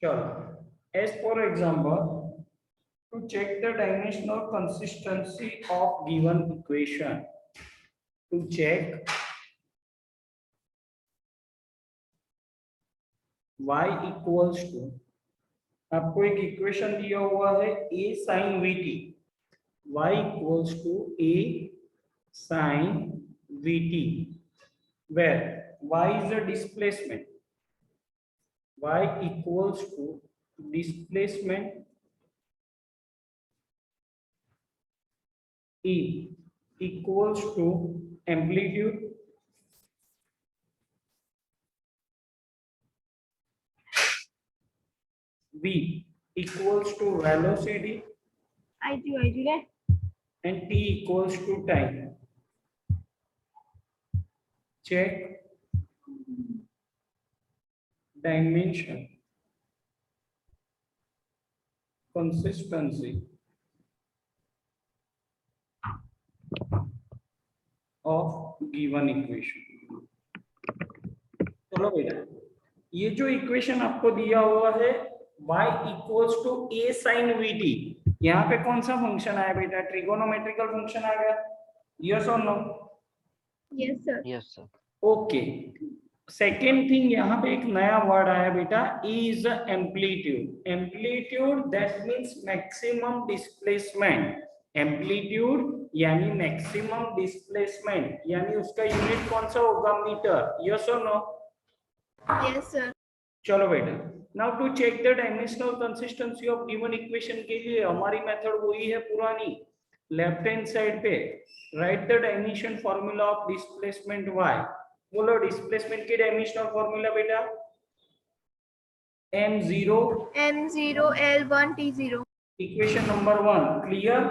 चलो, as for example, to check the dimensional consistency of given equation, to check y equals to, आपको एक equation दिया हुआ है a sin vt, y equals to a sin vt, where y is the displacement, y equals to displacement e equals to amplitude v equals to velocity and t equals to time. Check dimension consistency of given equation. चलो बेटा, ये जो equation आपको दिया हुआ है y equals to a sin vt, यहाँ पे कौन सा फंक्शन आया बेटा? ट्रिगोनोमेट्रिकल फंक्शन आ गया, यस और no? Yes sir. Yes sir. Okay, second thing, यहाँ पे एक नया वर्ड आया बेटा, is amplitude. Amplitude that means maximum displacement. Amplitude यानी मैक्सिमम डिस्प्लेसमेंट, यानी उसका यूनिट कौन सा होगा? मीटर, यस और नो? Yes sir. चलो बेटा, now to check the dimensional consistency of given equation के लिए हमारी मेथड वही है पुरानी. लेफ्ट हैंड साइड पे write the dimension formula of displacement y. बोलो डिस्प्लेसमेंट की डायमेंशनल फॉर्मूला बेटा, m0 m0 l1 t0. Equation number 1. Clear?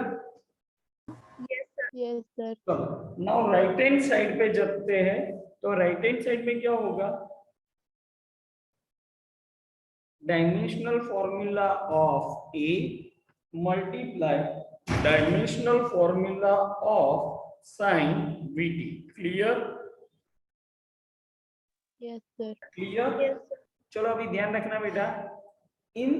Yes sir. Yes sir. चलो, नाउ राइट हैंड साइड पे जाते हैं, तो राइट हैंड साइड में क्या होगा? Dimensional formula of a multiply dimensional formula of sin vt. Clear? Yes sir. Clear? Yes sir. चलो अभी ध्यान रखना बेटा, इन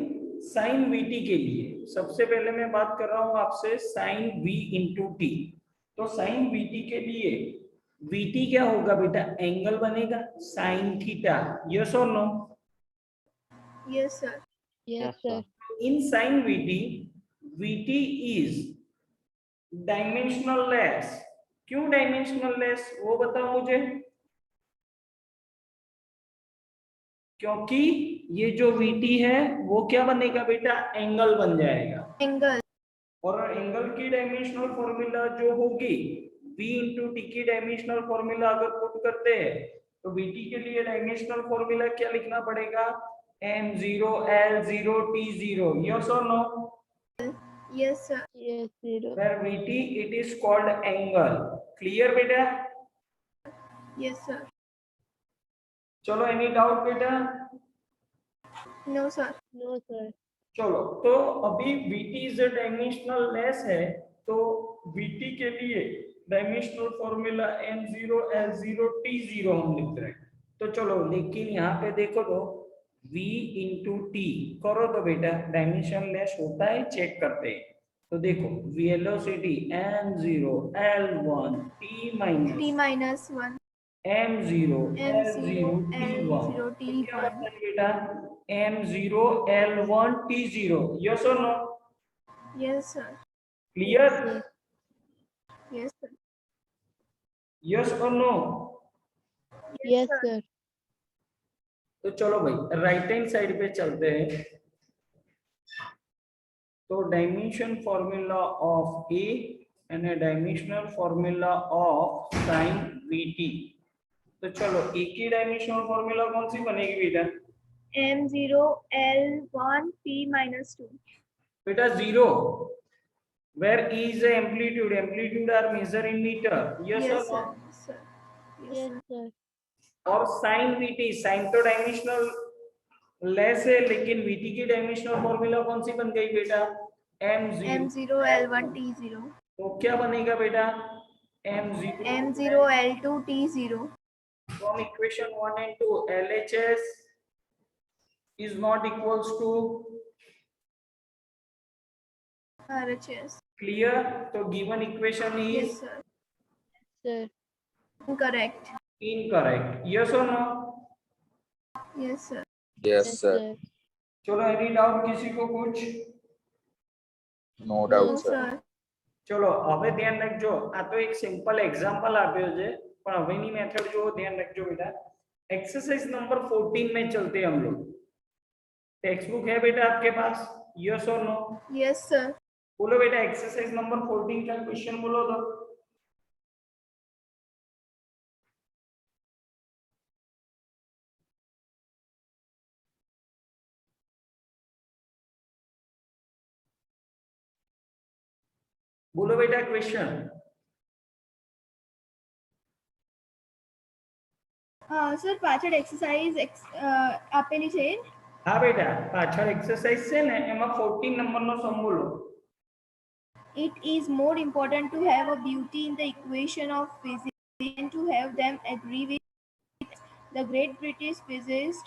sin vt के लिए सबसे पहले मैं बात कर रहा हूं आपसे sin v इंटू टी. तो sin vt के लिए vt क्या होगा बेटा? एंगल बनेगा sin थीटा, यस और no? Yes sir. Yes sir. In sin vt, vt is dimensionless. क्यों डायमेंशनल लेस, वो बताओ मुझे. क्योंकि ये जो vt है वो क्या बनेगा बेटा? एंगल बन जाएगा. एंगल. और एंगल की डायमेंशनल फॉर्मूला जो होगी v इंटू टी की डायमेंशनल फॉर्मूला अगर पुट करते हैं तो vt के लिए डायमेंशनल फॉर्मूला क्या लिखना पड़ेगा? m0 l0 t0, यस और no? Yes sir. Yes sir. where vt it is called angle. Clear बेटा? Yes sir. चलो, एनी डाउट बेटा? No sir. No sir. चलो, तो अभी vt इज डायमेंशनल लेस है, तो vt के लिए dimensional formula m0 l0 t0 हम लिख रहे हैं. तो चलो, लेकिन यहाँ पे देखो तो v इंटू टी करो तो बेटा डायमेंशन लेस होता है, चेक करते हैं. तो देखो, velocity m0 l1 t minus 1 m0 l0 t1. l0 तो क्या t1. होता है बेटा? m0 l1 t0, यस और no? Yes sir. Clear? Yes sir. Yes और नो? Yes sir. तो चलो भाई राइट हैंड साइड पे चलते हैं. तो dimension formula of a and dimensional formula of sin vt. तो चलो, a की डायमेंशनल फॉर्मूला कौन सी बनेगी बेटा? m0 l1 t minus 2. बेटा 0, where e is the amplitude. Amplitude are measured in meter, yes or yes no? Sir. Yes yes sir. Sir. और sin vt, sin तो dimensional less है, लेकिन vt की dimensional formula कौन सी बन गई बेटा? m0 l1 t0. तो क्या बनेगा बेटा? m0 m0 l2 t0. from equation 1 and 2 LHS is not equals to RHS. clear. तो given equation is Yes, sir. Sir. Incorrect. incorrect. Yes or no? Yes, sir. Yes, Yes, sir. sir. चलो any doubt किसी को कुछ? No No, doubt, sir. sir. ચલો હવે ધ્યાન રાખજો, આ તો એક સિમ્પલ એક્ઝામ્પલ આપ્યો છે, પણ હવેની મેથડ જો ધ્યાન રાખજો બેટા. एक्सरसाइज नंबर 14 में चलते हैं हम लोग. टेक्स्ट बुक है बेटा आपके पास? यस और नो? Yes, sir. बोलो बेटा एक्सरसाइज नंबर 14 का क्वेश्चन बोलो तो. बोलो बेटा क्वेश्चन. સર પાછળ એક્સરસાઇઝ આપેલી છે. હા બેટા પાછળ એક્સરસાઇઝ છે ને એમાં 14 નંબરનો સમ બોલો. It is more important to have a beauty in the equation of physics than to have them agree with the great British physicist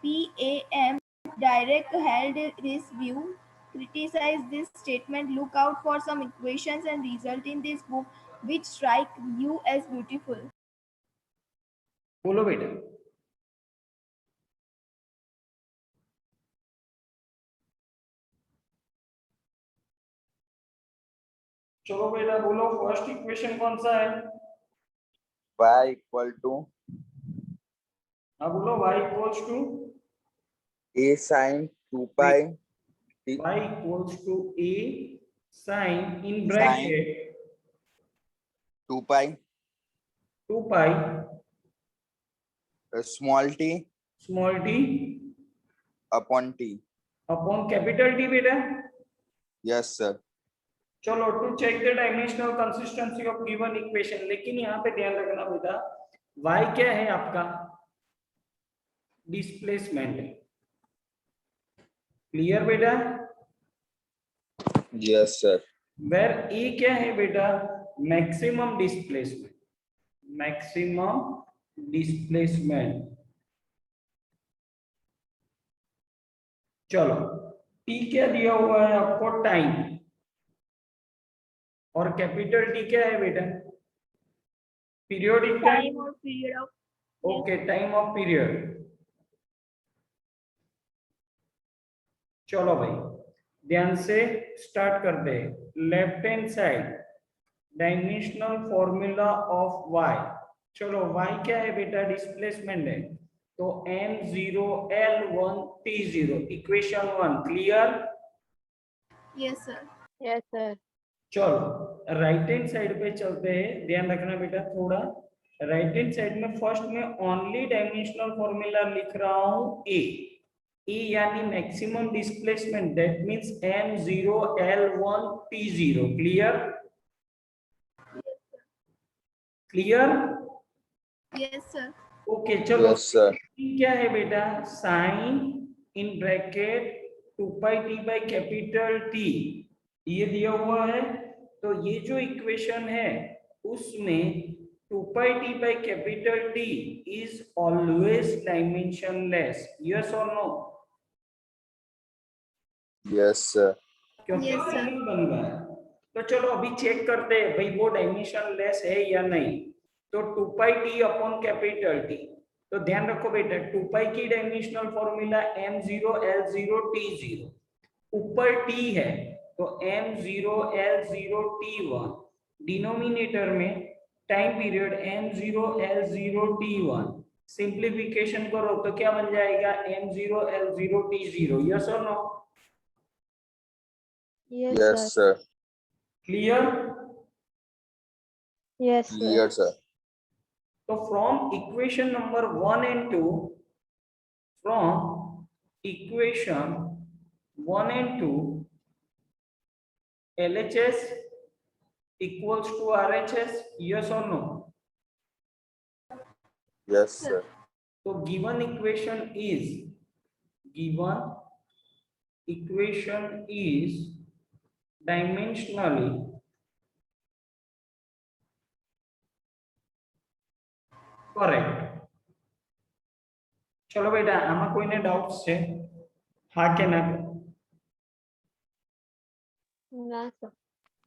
P.A.M. Dirac held this view. Criticize this statement. Look out for some equations and result in this book which strike you as beautiful. બોલો બેટા. चलो बेटा बोलो first equation कौन सा है? Y equal to हाँ बोलो y equals to A sin 2 pi t y equals to a sin in bracket 2 pi 2 pi small t small t upon t. upon capital T बेटा. Yes, sir. चलो to check the dimensional consistency of given equation. लेकिन यहाँ पे ध्यान रखना बेटा y क्या है आपका? डिस्प्लेसमेंट. क्लियर बेटा? Yes, sir. वेर ए क्या है बेटा? Maximum displacement. Maximum displacement. चलो टी क्या दिया हुआ है आपको? टाइम. और कैपिटल टी क्या है बेटा? Periodic time. Time or period of okay time of period. चलो भाई ध्यान से स्टार्ट करते हैं. Left hand side dimensional formula of y. चलो y क्या है बेटा? डिस्प्लेसमेंट है, तो m0 l1 t0 equation 1. Clear? yes, sir. Yes, sir. चलो राइट हैंड साइड पे चलते हैं. ध्यान रखना बेटा थोड़ा. राइट हैंड साइड में फर्स्ट में ओनली डायमेंशनल फॉर्मूला लिख रहा हूं ए. ए यानी maximum displacement, that means m0 l1 t0. Clear? Clear? Yes, sir. Okay चलो. Yes, sir. क्या है बेटा? Sine in bracket 2 pi T by capital T ये दिया हुआ है. तो ये जो इक्वेशन है उसमें 2 pi T by capital T is always dimensionless. Yes और नो? Yes, sir. क्योंकि Yes, sir. नहीं बन रहा है. तो चलो अभी चेक करते हैं भाई वो डायमेंशनलेस है या नहीं. तो 2 pi T upon capital T. तो ध्यान रखो बेटा 2 पाई की dimensional formula m0 l0 t0. ऊपर t है तो m0 l0 t1. डिनोमिनेटर में time period m0 l0 t1. Simplification करो तो क्या बन जाएगा? m0 l0 t0. यस और no? Yes, Yes, sir. sir. Clear? Yes, sir. Clear, sir. तो from equation number 1 and 2, from equation 1 and 2, LHS equals to RHS. Yes or no? Yes, sir. So given equation is dimensionally correct. चलो बेटा आमा कोई ने doubts है? हाँ के ना ના સર.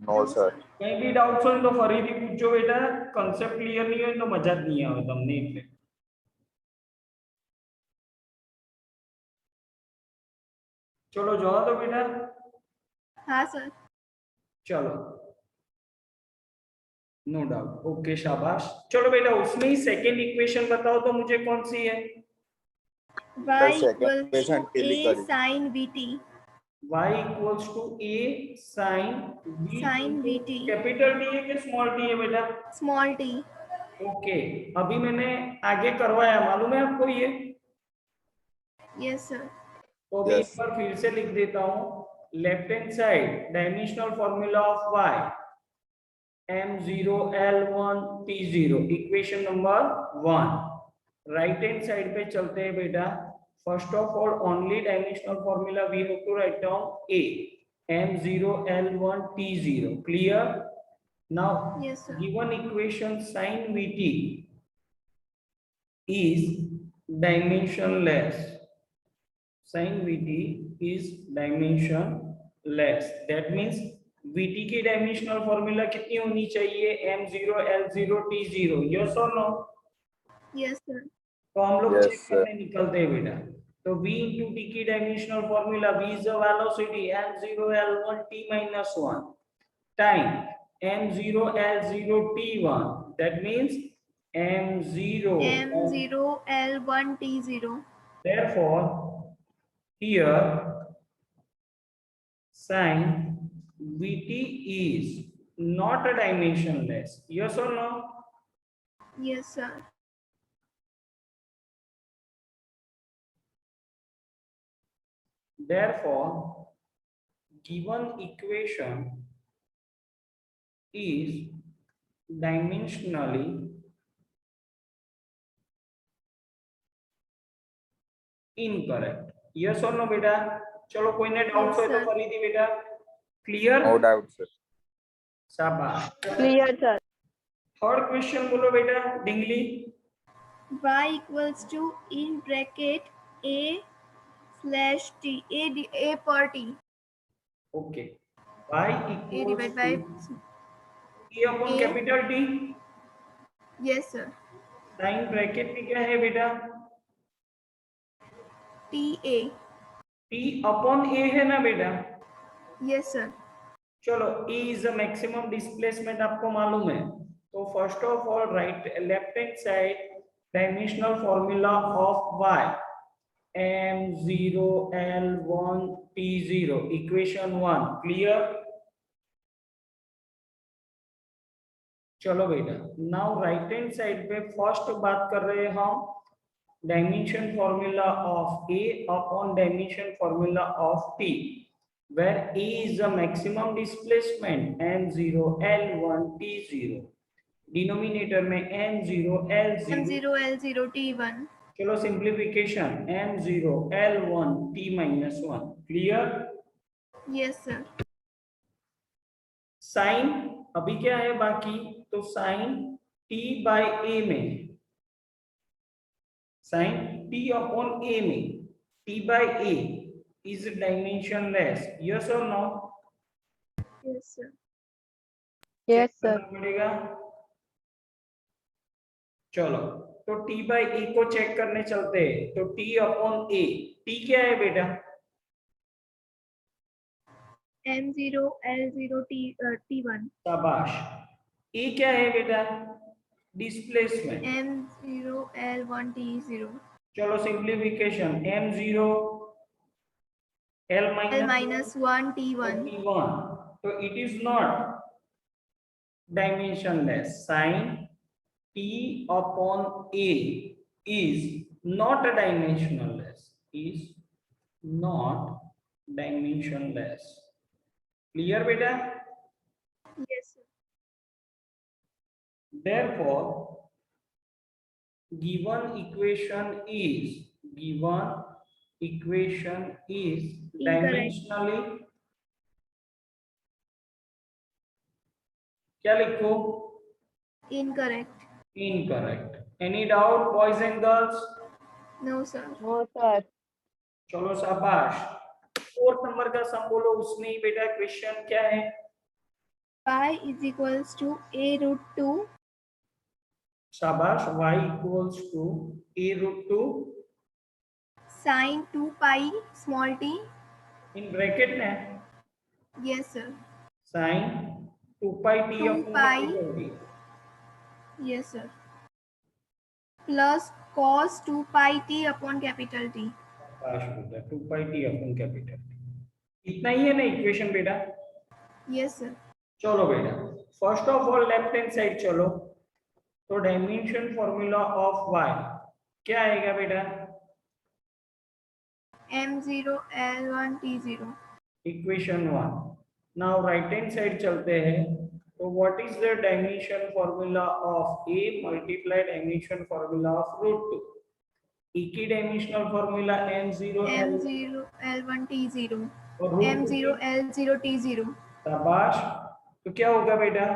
No, sir. કઈ બી ડાઉટ્સ હોય તો ફરીથી પૂછજો બેટા કન્સેપ્ટ ક્લિયર નહીં હોય તો મજા જ નહીં આવે તમને એટલે ચલો જવા દો બેટા हाँ सर. चलो नो डाउट ओके शाबाश चलो बेटा उसमें ही सेकंड इक्वेशन बताओ तो मुझे कौन सी है Y second equals equation to delete A करी. sin VT. y equals to a sin v Sin VT. Capital T है कि स्मॉल टी है बेटा Small t. ओके अभी मैंने आगे करवाया मालूम है आपको ये Yes sir. तो अभी Yes. एक बार फिर से लिख देता हूँ left hand side dimensional formula of y m0 l1 t0 equation number 1 right hand side पे चलते हैं बेटा first of all only dimensional formula we have to write down a m0 l1 t0 clear now Yes sir. given equation sin vt is dimensionless sin vt is dimensionless that means vt की dimensional formula कितनी होनी चाहिए m0 l0 t0 yes और no Yes sir. तो हम लोग Yes, check sir. करने निकलते हैं बेटा तो v into t की dimensional formula v is the velocity m0 l1 t minus 1 time m0 l0 t1 that means m0 M0 L1 T0. therefore here sin vt is not a dimensionless yes or no Yes sir. therefore given equation is dimensionally incorrect yes or no बेटा चलो कोई ने doubt Yes, हो तो sir. Faridi बेटा clear No doubt, sir. शाबाश clear sir. Third question बोलो बेटा Dingli Y equals to in bracket A slash T. A per T. Okay y A equals divided by. to a upon A. Capital T Yes sir. Sine bracket में क्या है बेटा T A. T upon a है ना बेटा Yes sir. चलो E is the maximum displacement आपको मालूम है तो first of all right left hand side dimensional formula of y m0 l1 t0 equation 1 clear चलो बेटा नाउ राइट हैंड साइड पे फर्स्ट बात कर रहे हैं हम dimension formula of a upon dimension formula of t where A is the maximum displacement m0 l1 t0 denominator में m0 l0 M0 L0 T1. चलो simplification m0 l1 t minus 1 clear Yes sir. Sine अभी क्या है बाकी तो sine t by a में sine t upon a में t by a is dimensionless yes or no Yes sir. Yes check sir. करना पड़ेगा चलो तो t by a को चेक करने चलते हैं तो t अपॉन a t क्या है बेटा M0 L0 T1. शाबाश a क्या है बेटा डिस्प्लेसमेंट M0 L1 T0. चलो simplification m0 l L minus minus 1 T1. t1 तो it is not dimensionless sin t upon a is not a dimensionless is not dimensionless clear beta Yes sir. therefore given equation is Incorrect. dimensionally क्या लिखो Incorrect. incorrect any doubt boys and girls No sir. No sir. चलो शाबाश। 4th number का सम बोलो, उसमें ही बेटा question क्या है? y is equals to a root 2 शाबाश। y equals to a root 2 sin 2 pi small t. In bracket में Yes sir. sin 2 pi t 2 upon pi. Capital T. Yes sir. Plus cos 2 pi t upon capital T. शाबाश बेटा, 2 pi t अपन capital T. इतना ही है ना equation बेटा? Yes sir. चलो बेटा, first of all left hand side चलो, तो डायमेंशन फॉर्मूला ऑफ y क्या आएगा बेटा? m0 l1 t0. Equation 1। Now right hand side चलते हैं, तो what is the dimension formula of a multiply dimension formula of root 2? एक ही dimensional formula m0 m0 l1 t0. और रूट m0 l0 t0. शाबाश। तो क्या होगा बेटा?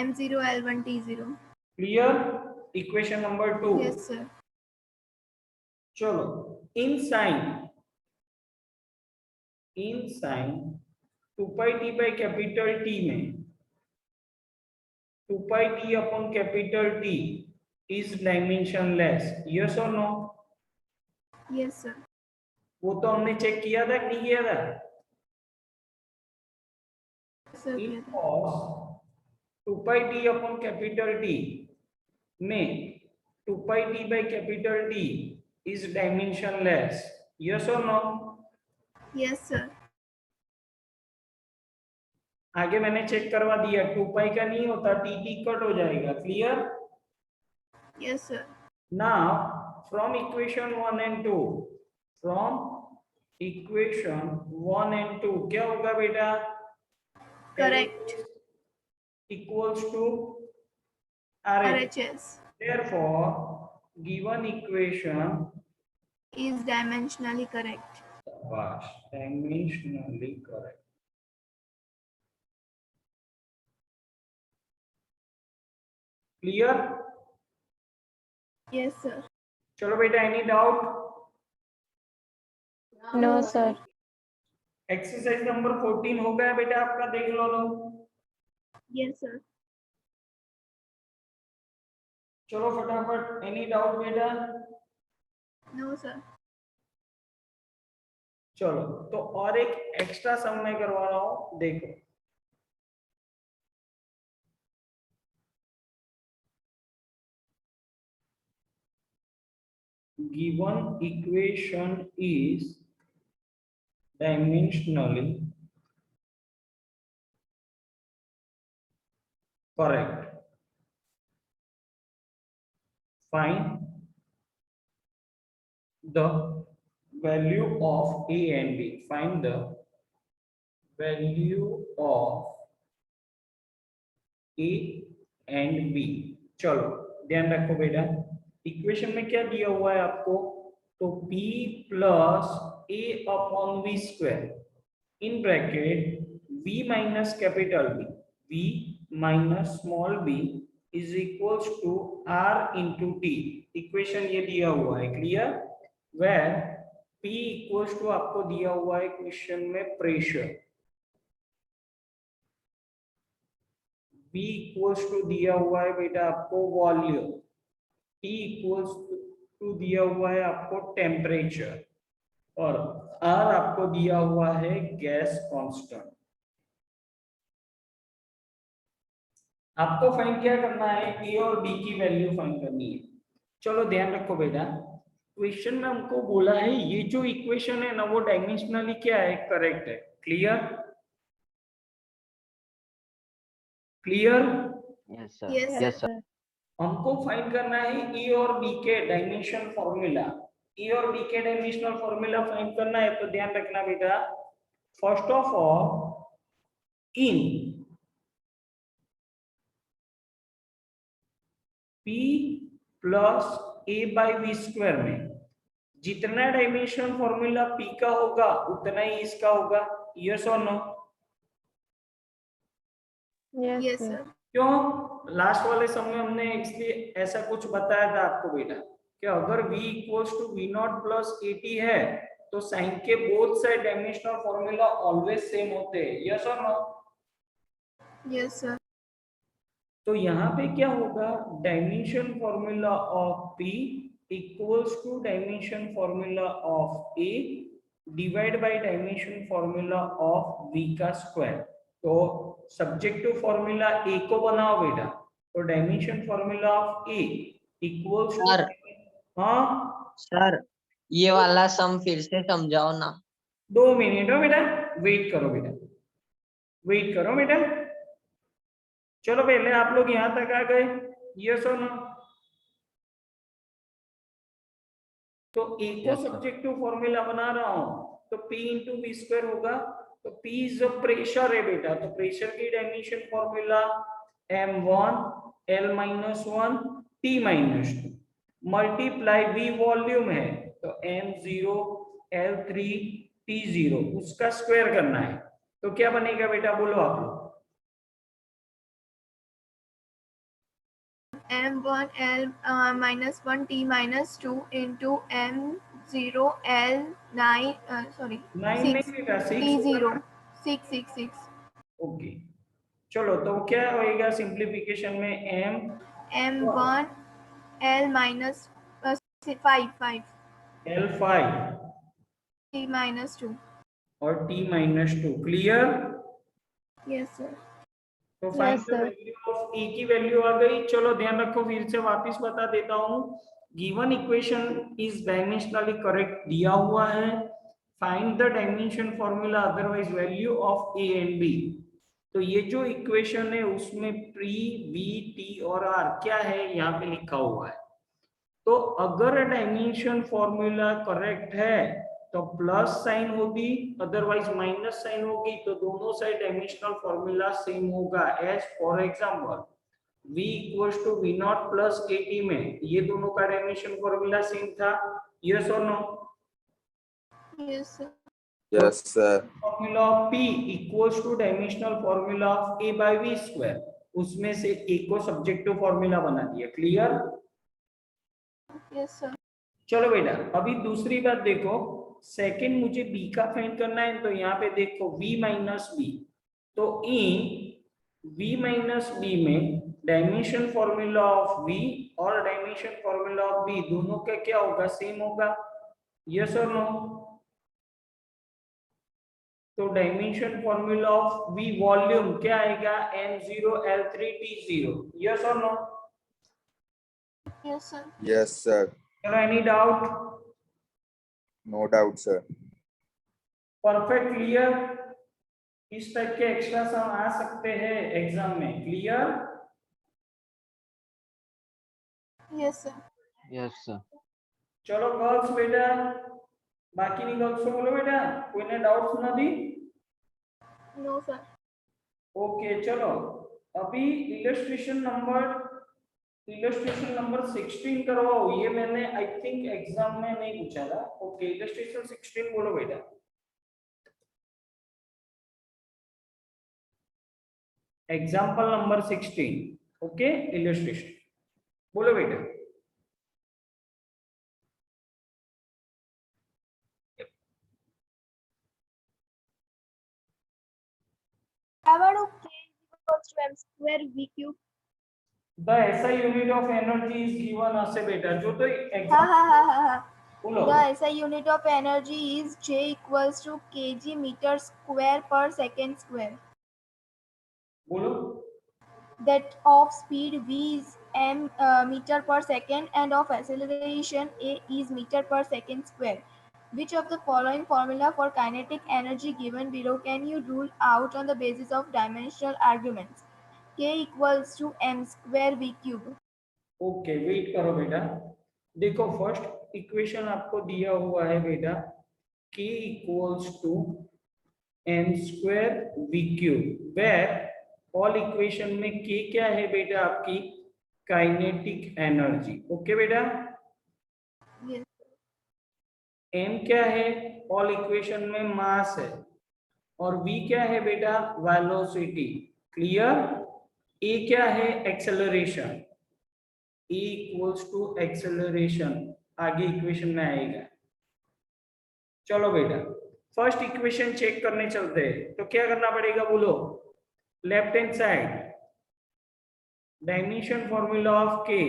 m0 l1 t0. Clear? Equation number 2। Yes sir. चलो, इन sign 2 pi t by capital T में 2 pi t upon capital T is dimensionless, yes और no? Yes sir. वो तो हमने चेक किया था कि नहीं किया था? Sir. In cos 2 pi t upon capital T में 2 pi t by capital T is dimensionless, yes और नो? Yes sir. आगे मैंने चेक करवा दिया, 2 पाई का नहीं होता, टी कट हो जाएगा। Clear? Yes sir. Now from equation 1 and 2, from equation 1 and 2 क्या होगा बेटा? Correct. Equals to RH. RHS Therefore given equation is dimensionally correct. was dimensionally correct. Clear? Yes sir. चलो बेटा, any doubt? No, sir. Exercise number 14 हो गया बेटा आपका, देख लो लोग। Yes sir. चलो फटाफट, एनी डाउट बेटा? No sir. चलो, तो और एक एक्स्ट्रा सम मैं करवा रहा हूं, देखो। Given equation is dimensionally correct. Find the value of A and B. Find the value of A and B. चलो ध्यान रखो बेटा, इक्वेशन में क्या दिया हुआ है आपको? तो P plus A upon V square in bracket V minus capital B, V minus small b is equals to R into T। Equation ये दिया हुआ है। Clear? Where P equals to आपको दिया हुआ है क्वेश्चन में प्रेशर, B इक्वल्स टू दिया हुआ है बेटा आपको वॉल्यूम, T इक्वल्स टू दिया हुआ है आपको टेम्परेचर, और R आपको दिया हुआ है गैस कांस्टेंट। आपको फाइंड क्या करना है? A और B की वैल्यू फाइंड करनी है। चलो ध्यान रखो बेटा, क्वेश्चन में हमको बोला है ये जो इक्वेशन है ना वो डायमेंशनली क्या है? करेक्ट है। Clear? Clear? Yes, sir. Yes, Yes, sir. हमको फाइंड करना है ए और बी के डायमेंशन फॉर्मूला। ए और बी के डायमेंशनल फॉर्मूला फाइंड करना है, तो ध्यान रखना बेटा, first of all in P plus A by V square में जितना डायमेंशनल फॉर्मूला P का होगा उतना ही इसका होगा। यस और नो? Yes sir. sir. क्यों? लास्ट वाले समय हमने इसलिए ऐसा कुछ बताया था आपको बेटा, कि अगर v equals to v naught plus at है तो साइन के both side dimensional formula always same होते हैं, यस और नो? Yes, sir. तो यहाँ पे क्या होगा, dimension formula of p equals to dimension formula of a divide by dimension formula of v का स्क्वायर। तो सब्जेक्टिव फॉर्मूला a को बनाओ बेटा, तो dimension formula of a equals to, sir हाँ सर ये वाला सम फिर से समझाओ ना। 2 मिनट हो बेटा, वेट करो बेटा, वेट करो बेटा। चलो पहले आप लोग यहां तक आ गए, यस और नो? तो a को Yes, sir. सब्जेक्टिव फॉर्मूला बना रहा हूं, तो p इंटू वी स्क्वायर होगा। तो p इज प्रेशर है बेटा, तो प्रेशर की dimension formula m1 L-1 T-2 multiply v volume है, तो m0 L3 T0 उसका स्क्वायर करना है। तो क्या बनेगा बेटा, बोलो आप लोग? M1 L minus 1 T minus 2 into M0 L 9 sorry 9 नहीं 6 बेटा, 6 T0 6. ओके। चलो तो क्या होएगा सिंप्लीफिकेशन में, M1 L minus 5 L5 T minus 2. और T-2, क्लियर? Yes, sir. तो find Yes, the sir. Value of A की वैल्यू आ गई। चलो ध्यान रखो, फिर से वापस बता देता हूँ। Given equation is dimensionally correct दिया हुआ है, find the dimension formula otherwise value of A and B. तो ये जो इक्वेशन है उसमें प्री बी टी और आर क्या है यहाँ पे लिखा हुआ है। तो अगर डायमेंशन फॉर्मूला करेक्ट है तो प्लस साइन होगी, अदरवाइज माइनस साइन होगी, तो दोनों साइड डायमेंशनल फॉर्मूला सेम होगा। As for example v equals to v naught plus at में ये दोनों का डायमेंशन फॉर्मूला सेम था, यस और no? Yes, sir. Yes, sir. Formula of p equals to dimensional formula of a by v square, उसमें से a को subjective formula बना दिया, क्लियर? Yes, sir. चलो बेटा अभी दूसरी बात देखो, सेकंड मुझे b का फाइंड करना है। तो यहाँ पे देखो v माइनस बी, तो इन v माइनस बी में डायमेंशन फॉर्मूला ऑफ v और डायमेंशन फॉर्मूला ऑफ b दोनों का क्या होगा, सेम होगा, यस और नो? तो dimension formula of v volume क्या आएगा, m0 L3 T0, यस और no? Yes, sir. Yes, sir. चलो any doubt? No doubt, sir. Perfect, clear? इस टाइप के एक्स्ट्रा सम आ सकते हैं एग्जाम में, clear? Yes, sir. Yes sir. चलो गर्ल्स बेटा, बाकी नहीं गर्ल्स को बोलो बेटा, कोई ने डाउट्स ना दी? No, sir. ओके चलो अभी इलस्ट्रेशन नंबर 16 करवाओ। ये मैंने आई थिंक एग्जाम में नहीं पूछा था। ओके इलस्ट्रेशन 16 बोलो बेटा। एग्जाम्पल नंबर 16, ओके इलस्ट्रेशन बोलो बेटा। Power of K equals to M square V cube. The ऐसा unit of energy is given असे बेटा, जो तो Ha exam ha ha ha ha. बोलो The SI unit of energy is J equals to kg meter square per second square. बोलो That of speed V is m meter per second and of acceleration A is meter per second square. Which of the following formula for kinetic energy given below can you rule out on the basis of dimensional arguments? K equals to m square V cube. Okay wait करो बेटा। देखो first equation आपको दिया हुआ है बेटा, k equals to m square v cube, where all equation में k क्या है बेटा, आपकी काइनेटिक एनर्जी। ओके बेटा, Yes. m क्या है, ऑल इक्वेशन में मास है, और v क्या है बेटा, वेलोसिटी, क्लियर? a क्या है, acceleration, a equals to acceleration, आगे इक्वेशन में आएगा। चलो बेटा फर्स्ट इक्वेशन चेक करने चलते हैं। तो क्या करना पड़ेगा बोलो, left hand side dimension formula of के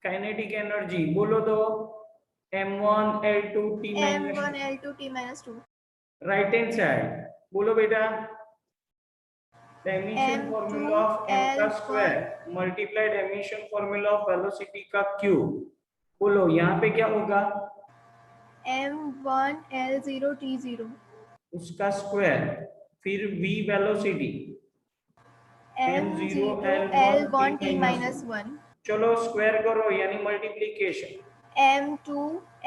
काइनेटिक एनर्जी बोलो तो m1 l2 t M1 minus L2 T minus 2. Right hand side बोलो बेटा dimension M2 formula of m का L1 square multiply dimension formula of velocity का cube. बोलो यहाँ पे क्या होगा, M1 L0 T0. उसका स्क्वायर फिर v velocity M0 m0 L1 T l1 minus 1. चलो स्क्वायर करो यानी मल्टीप्लिकेशन। M2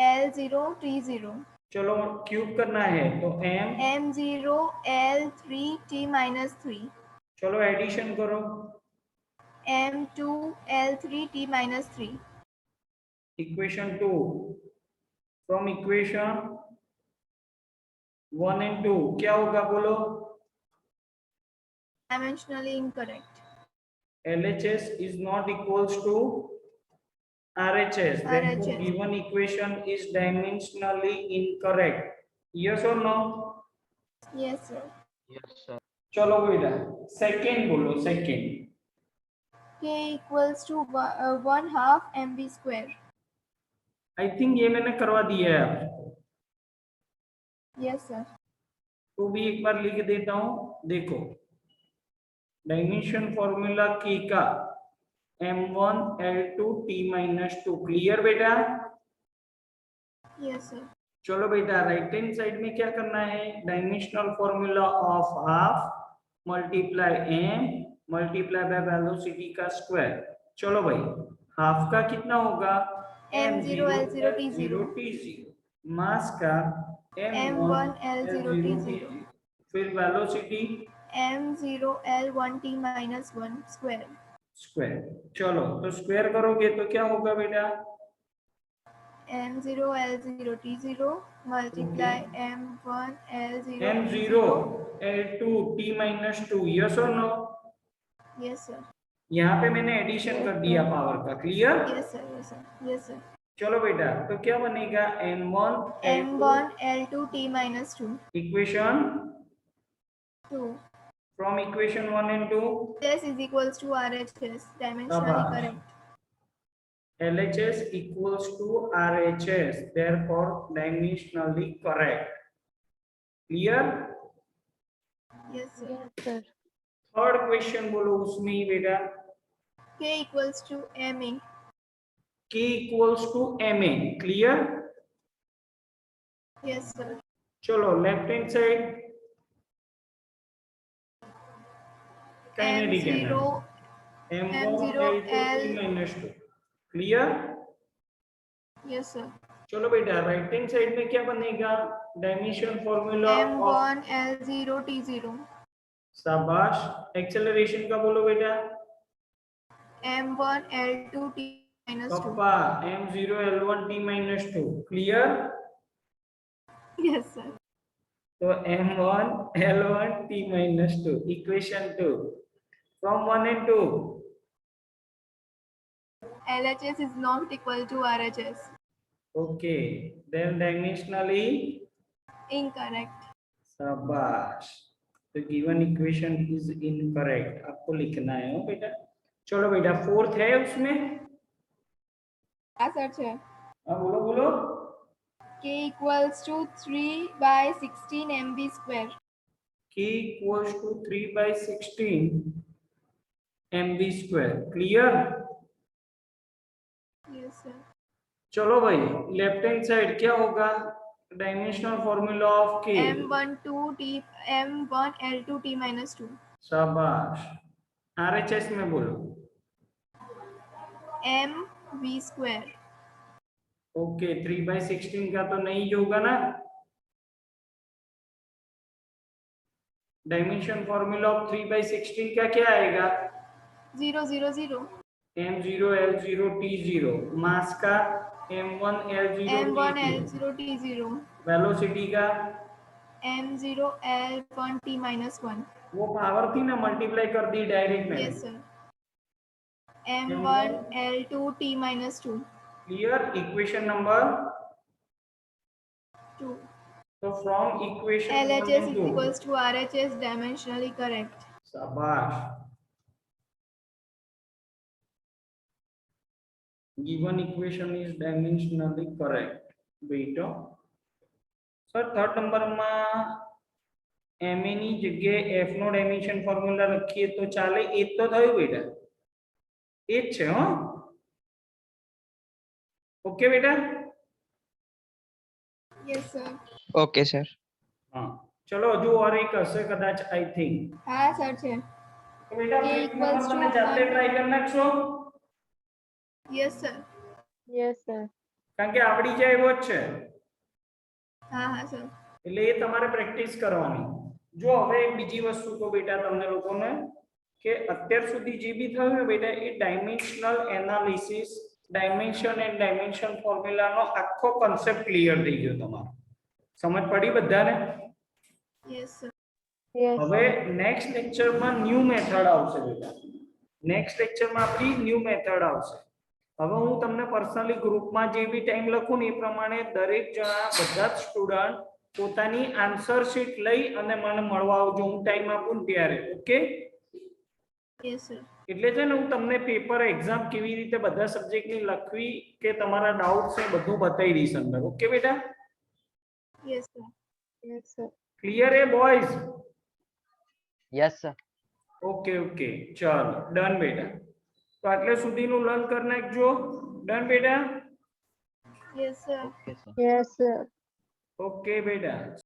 L0 T0. चलो क्यूब करना है तो m, M0 L3 T minus 3. चलो एडिशन करो M2 L3 T minus 3. Equation 2 from equation 1 and 2 क्या होगा बोलो, Dimensionally incorrect. LHS is not equals to RHS, therefore RHS. given equation is dimensionally incorrect. Yes or no? Yes, sir. चलो बेटा second बोलो, second K equals to 1/2 mv square. I think ये मैंने करवा दिया है आपको, Yes, sir. तो भी एक बार लिख देता हूँ। देखो डायमेंशन फॉर्मूला के का m1 l2 t minus 2 clear बेटा। Yes, sir. चलो बेटा राइट हैंड साइड में क्या करना है, dimensional formula of half multiply m multiply by velocity का स्क्वायर। चलो भाई हाफ का कितना होगा M0 L0 T0. t0, मास का M1 L0 T0. फिर velocity M0 L1 T minus 1 square. Square. चलो तो स्क्वायर करोगे तो क्या होगा बेटा, M0 L0 T0 multiply M1 L0 m0 l2 t minus 2, yes और नो। Yes, sir. यहाँ पे मैंने एडिशन कर दिया पावर का, clear. Yes, sir. Yes, sir. Yes, sir. चलो बेटा तो क्या बनेगा m1 M1 L2 T minus 2. Equation 2. From equation 1 and 2 This is equals to RHS. Dimensionally Shabash. correct. LHS equals to RHS, therefore dimensionally correct. Clear? Yes, sir. Yes, sir. Third question बोलो उसमें ही बेटा, K equals to MA. K equals to MA, clear? Yes, sir. चलो left hand side kinetic M0 energy M0 m1 L. minus 2, clear. Yes, sir. चलो बेटा right hand side में क्या बनेगा, dimension formula of, M1 L0 T0. शाबाश। Acceleration का बोलो बेटा, M1 L2 T minus 2. पप्पा m0 l1 t minus 2, clear. Yes, sir. तो m1 l1 t minus 2 equation 2 from 1 and 2 LHS is not equal to RHS. Okay then dimensionally Incorrect. शाबाश। तो given equation is incorrect, आपको लिखना है हो बेटा। चलो बेटा फोर्थ है उसमें, क्या सर्च है? बोलो बोलो। K equals to 3/16 mv square. k equals to 3/16 mv square, clear. Yes, sir. चलो भाई लेफ्ट हैंड साइड क्या होगा, dimensional formula of k, M1 L2 T minus 2. शाबाश। RHS में बोलो, mv square. ओके 3/16 का तो नहीं होगा ना, डायमेंशन फॉर्मूला ऑफ 3/16 का क्या आएगा, 0 0 0. m0 l0 t0, मास का m1 l0 M1 t0, L0 T0. Velocity का M0 L1 T minus 1. वो पावर थी ना, मल्टीप्लाई कर दी डायरेक्ट में। Yes, sir. M1 L2 T minus 2. Clear equation number 2. तो from equation 1 LHS and is 2 equals to RHS, dimensionally correct. शाबाश given equation is dimensionally correct बेटा sir third number માં ma ની જગ્યાએ f નો dimension formula લખીએ તો ચાલે એ તો થયું બેટા એ જ છે હો ઓકે બેટા Yes, sir. ઓકે સર હા ચલો હજુ ઓર એક હશે કદાચ આઈ થિંક હા, સર છે. તો બેટા A Preet number equals to તમે જાતે 1. ટ્રાય કરી નાખશો Yes, sir. Yes, sir. કારણ કે આવડી જાય એવો જ છે હા, હા, સર. એટલે એ તમારે પ્રેક્ટિસ કરવાની જો હવે એક બીજી વસ્તુ તો બેટા તમને લોકોને કે અત્યાર સુધી જે બી થયું ને બેટા એ dimensional analysis dimension and dimension ફોર્મ્યુલાનો આખો કન્સેપ્ટ ક્લિયર થઈ ગયો તમારો સમજ પડી બધાને Yes, sir. Yes, હવે sir. નેક્સ્ટ લેક્ચરમાં ન્યુ મેથડ આવશે બેટા નેક્સ્ટ લેક્ચરમાં આપણી ન્યુ મેથડ આવશે હવે હું તમને પર્સનલી ગ્રુપમાં જે બી ટાઈમ લખું ને એ પ્રમાણે દરેક જણા બધા જ સ્ટુડન્ટ પોતાની આન્સર શીટ લઈ અને મને મળવા આવજો હું ટાઈમ આપું ને ત્યારે ઓકે Yes, sir. એટલે છે ને હું તમને પેપર એક્ઝામ કેવી રીતે બધા સબ્જેક્ટની લખવી કે તમારા ડાઉટ્સ છે બધું બતાવી દઈશ અંદર ઓકે બેટા Yes, sir. Yes, sir. Clear હે boys yes sir okay okay ચાલો ડન બેટા તો આટલે સુધીનું લર્ન કરી નાખજો ડન બેટા Yes, sir. Okay sir Yes, sir. Okay બેટા